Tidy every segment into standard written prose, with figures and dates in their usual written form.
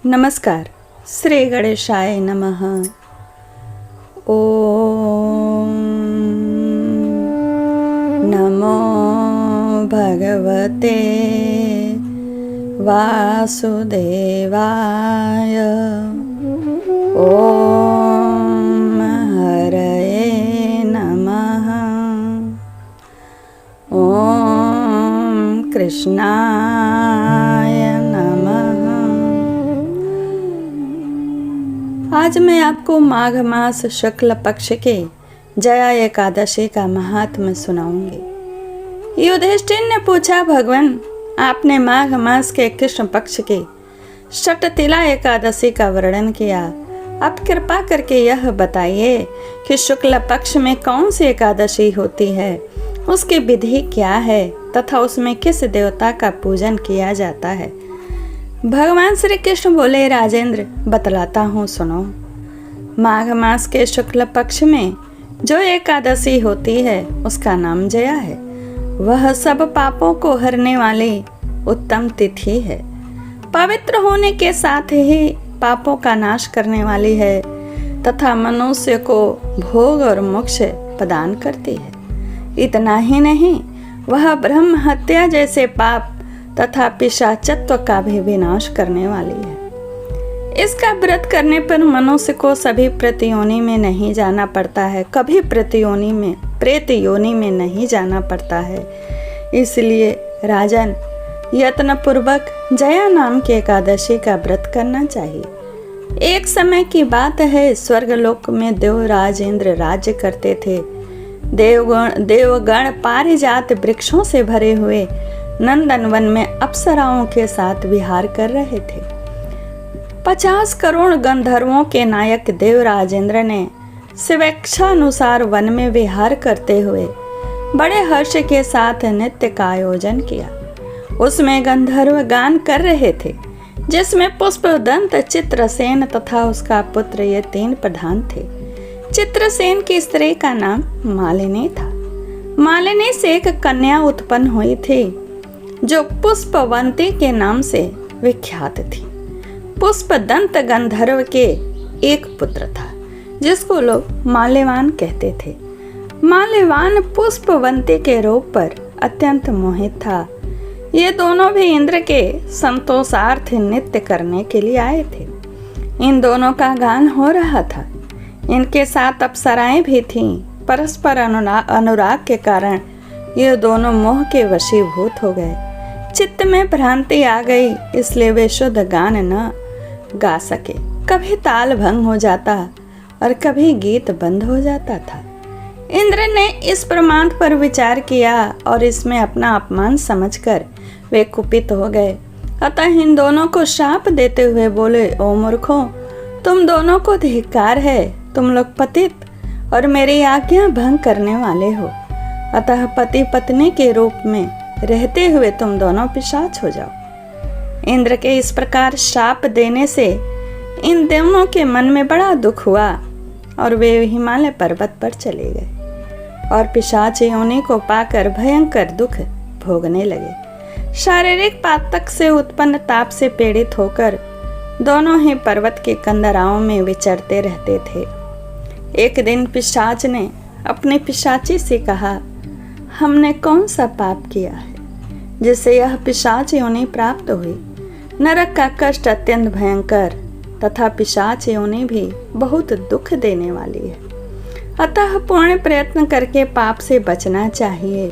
नमस्कार। श्री गणेशाय नमः। ओम नमो भगवते वासुदेवाय। ओम हरये नमः। ओम कृष्णाय नमः। आज मैं आपको माघ मास शुक्ल पक्ष के जया एकादशी का महात्म्य सुनाऊंगी। युधिष्ठिर ने पूछा, भगवान आपने माघ मास के कृष्ण पक्ष के षटतिला एकादशी का वर्णन किया, अब कृपा करके यह बताइए कि शुक्ल पक्ष में कौन सी एकादशी होती है, उसकी विधि क्या है तथा उसमें किस देवता का पूजन किया जाता है। भगवान श्री कृष्ण बोले, राजेंद्र बतलाता हूँ सुनो। माघ मास के शुक्ल पक्ष में जो एकादशी होती है उसका नाम जया है। वह सब पापों को हरने वाली उत्तम तिथि है। पवित्र होने के साथ ही पापों का नाश करने वाली है तथा मनुष्य को भोग और मोक्ष प्रदान करती है। इतना ही नहीं, वह ब्रह्म हत्या जैसे पाप तथा पिशाचत्व का भी विनाश करने वाली है। इसका व्रत करने पर मनुष्य को सभी प्रतियोनि में नहीं जाना पड़ता है, कभी प्रतियोनि में प्रेत योनि में नहीं जाना पड़ता है। इसलिए राजन यत्न पूर्वक जया नाम की एकादशी का व्रत करना चाहिए। एक समय की बात है, स्वर्गलोक में देवराज इंद्र राज्य करते थे। देवगण पारिजात वृक्षों से भरे हुए नंदनवन में अप्सराओं के साथ विहार कर रहे थे। 50 करोड़ गंधर्वों के नायक देवराज इंद्र ने स्वेच्छानुसार वन में विहार करते हुए बड़े हर्ष के साथ नृत्य का आयोजन किया। उसमें गंधर्व गान कर रहे थे, जिसमें पुष्पदंत, चित्रसेन तथा उसका पुत्र ये 3 प्रधान थे। चित्रसेन की स्त्री का नाम मालिनी था। मालिनी से एक कन्या उत्पन्न हुई थी जो पुष्पवंती के नाम से विख्यात थी। पुष्पदंत गंधर्व के एक पुत्र था जिसको लोग माल्यवान कहते थे। माल्यवान पुष्पवंती के रूप पर अत्यंत मोहित था। ये दोनों भी इंद्र के संतोषार्थ नृत्य करने के लिए आए थे। इन दोनों का गान हो रहा था। इनके साथ अप्सराएं भी थीं। परस्पर अनुराग के कारण ये दोनों मोह के वशीभूत हो गए। चित्त में भ्रांति आ गई, इसलिए वे शुद्ध गान न गा सके। कभी ताल भंग हो जाता और कभी गीत बंद हो जाता था। इंद्र ने इस प्रमाद पर विचार किया और इसमें अपना अपमान समझकर वे कुपित हो गए। अतः इन दोनों को शाप देते हुए बोले, ओ मूर्खों, तुम दोनों को धिक्कार है। तुम लोग पतित और मेरी आज्ञा भंग करने वाले हो। अतः पति पत्नी के रूप में रहते हुए तुम दोनों पिशाच हो जाओ। इंद्र के इस प्रकार शाप देने से इन दोनों के मन में बड़ा दुख हुआ और वे हिमालय पर्वत पर चले गए और पिशाच योनि को पाकर भयंकर दुख भोगने लगे। शारीरिक पातक से उत्पन्न ताप से पीड़ित होकर दोनों ही पर्वत के कंदराओं में विचरते रहते थे। एक दिन पिशाच ने अपनी पिशाची से कहा, हमने कौन सा पाप किया है जिससे यह पिशाच योनि प्राप्त हुई। नरक का कष्ट अत्यंत भयंकर तथा पिशाच योनि भी बहुत दुख देने वाली है। अतः पूर्ण प्रयत्न करके पाप से बचना चाहिए।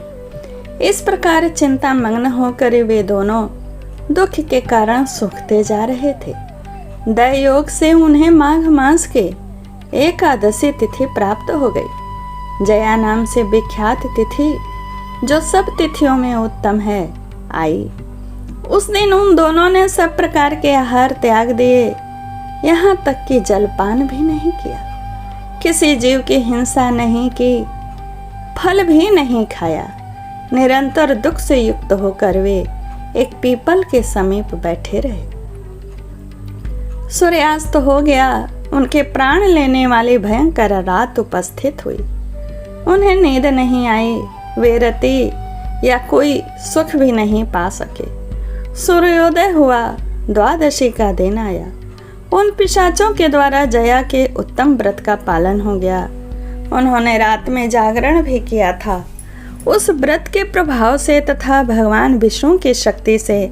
इस प्रकार चिंता मग्न होकर वे दोनों दुख के कारण सूखते जा रहे थे। दयोग से उन्हें माघ मास के एकादशी तिथि प्राप्त हो गई। जया नाम से विख्यात तिथि, जो सब तिथियों में उत्तम है, आई। उस दिन उन दोनों ने सब प्रकार के आहार त्याग दिए, यहाँ तक कि जलपान भी नहीं किया। किसी जीव की हिंसा नहीं की, फल भी नहीं खाया। निरंतर दुख से युक्त होकर वे एक पीपल के समीप बैठे रहे। सूर्यास्त हो गया। उनके प्राण लेने वाली भयंकर रात उपस्थित हुई। उन्हें नींद नहीं आई। वे रति या कोई सुख भी नहीं पा सके। सूर्योदय हुआ। द्वादशी का दिन आया। उन पिशाचों के द्वारा जया के उत्तम व्रत का पालन हो गया। उन्होंने रात में जागरण भी किया था। उस व्रत के प्रभाव से तथा भगवान विष्णु की शक्ति से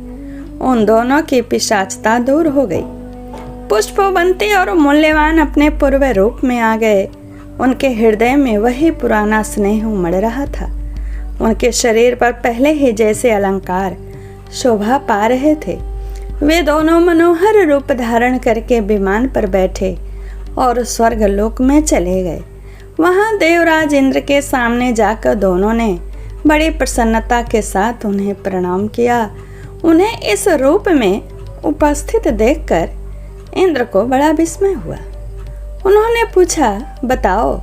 उन दोनों की पिशाचता दूर हो गई। पुष्पवंती और मूल्यवान अपने पूर्व रूप में आ गए। उनके हृदय में वही पुराना स्नेह उमड़ रहा था। उनके शरीर पर पहले ही जैसे अलंकार शोभा पा रहे थे। वे दोनों मनोहर रूप धारण करके विमान पर बैठे और स्वर्ग लोक में चले गए। वहां देवराज इंद्र के सामने जाकर दोनों ने बड़ी प्रसन्नता के साथ उन्हें प्रणाम किया। उन्हें इस रूप में उपस्थित देखकर इंद्र को बड़ा विस्मय हुआ। उन्होंने पूछा, बताओ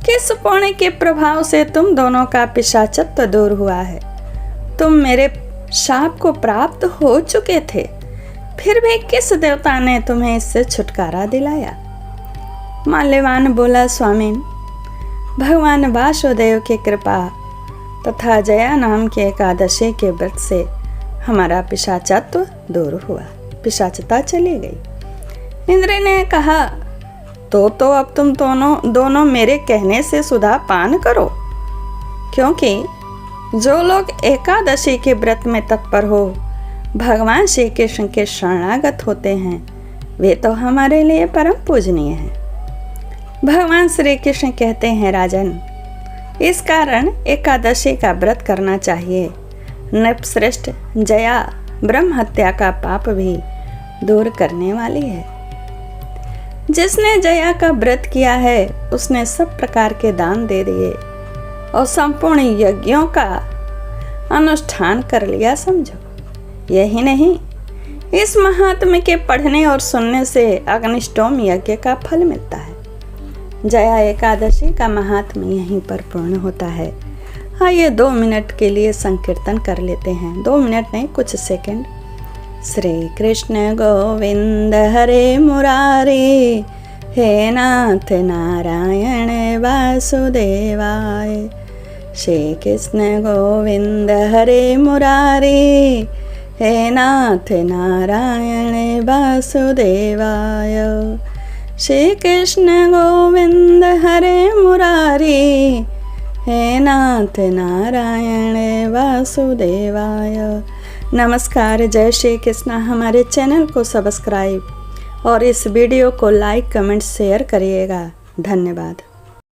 किस पुण्य के प्रभाव से तुम दोनों का पिशाचत्व दूर हुआ है? तुम मेरे शाप को प्राप्त हो चुके थे, फिर भी किस देवता ने तुम्हें इससे छुटकारा दिलाया? माल्यवान बोला, स्वामी, भगवान वासुदेव की कृपा तथा जया नाम के एकादशी के व्रत से हमारा पिशाचत्व दूर हुआ, पिशाचता चली गई। इंद्र ने कहा, तो अब तुम दोनों मेरे कहने से सुधा पान करो, क्योंकि जो लोग एकादशी के व्रत में तत्पर हो भगवान श्री कृष्ण के शरणागत होते हैं, वे तो हमारे लिए परम पूजनीय हैं। भगवान श्री कृष्ण कहते हैं, राजन, इस कारण एकादशी का व्रत करना चाहिए। नृपश्रेष्ठ जया ब्रह्म हत्या का पाप भी दूर करने वाली है। जिसने जया का व्रत किया है उसने सब प्रकार के दान दे दिए और संपूर्ण यज्ञों का अनुष्ठान कर लिया, समझो। यही नहीं, इस महात्म्य के पढ़ने और सुनने से अग्निष्टोम यज्ञ का फल मिलता है। जया एकादशी का महात्म्य यहीं पर पूर्ण होता है। आइए 2 मिनट के लिए संकीर्तन कर लेते हैं। 2 मिनट नहीं, कुछ सेकंड। श्री कृष्ण गोविंद हरे मुरारी, हे नाथ नारायण वासुदेवाय। श्री कृष्ण गोविंद हरे मुरारी, हे नाथ नारायण वासुदेवाय। श्री कृष्ण गोविंद हरे मुरारी, हे नाथ नारायण वासुदेवाय। नमस्कार, जय श्री कृष्ण। हमारे चैनल को सब्सक्राइब और इस वीडियो को लाइक, कमेंट, शेयर करिएगा। धन्यवाद।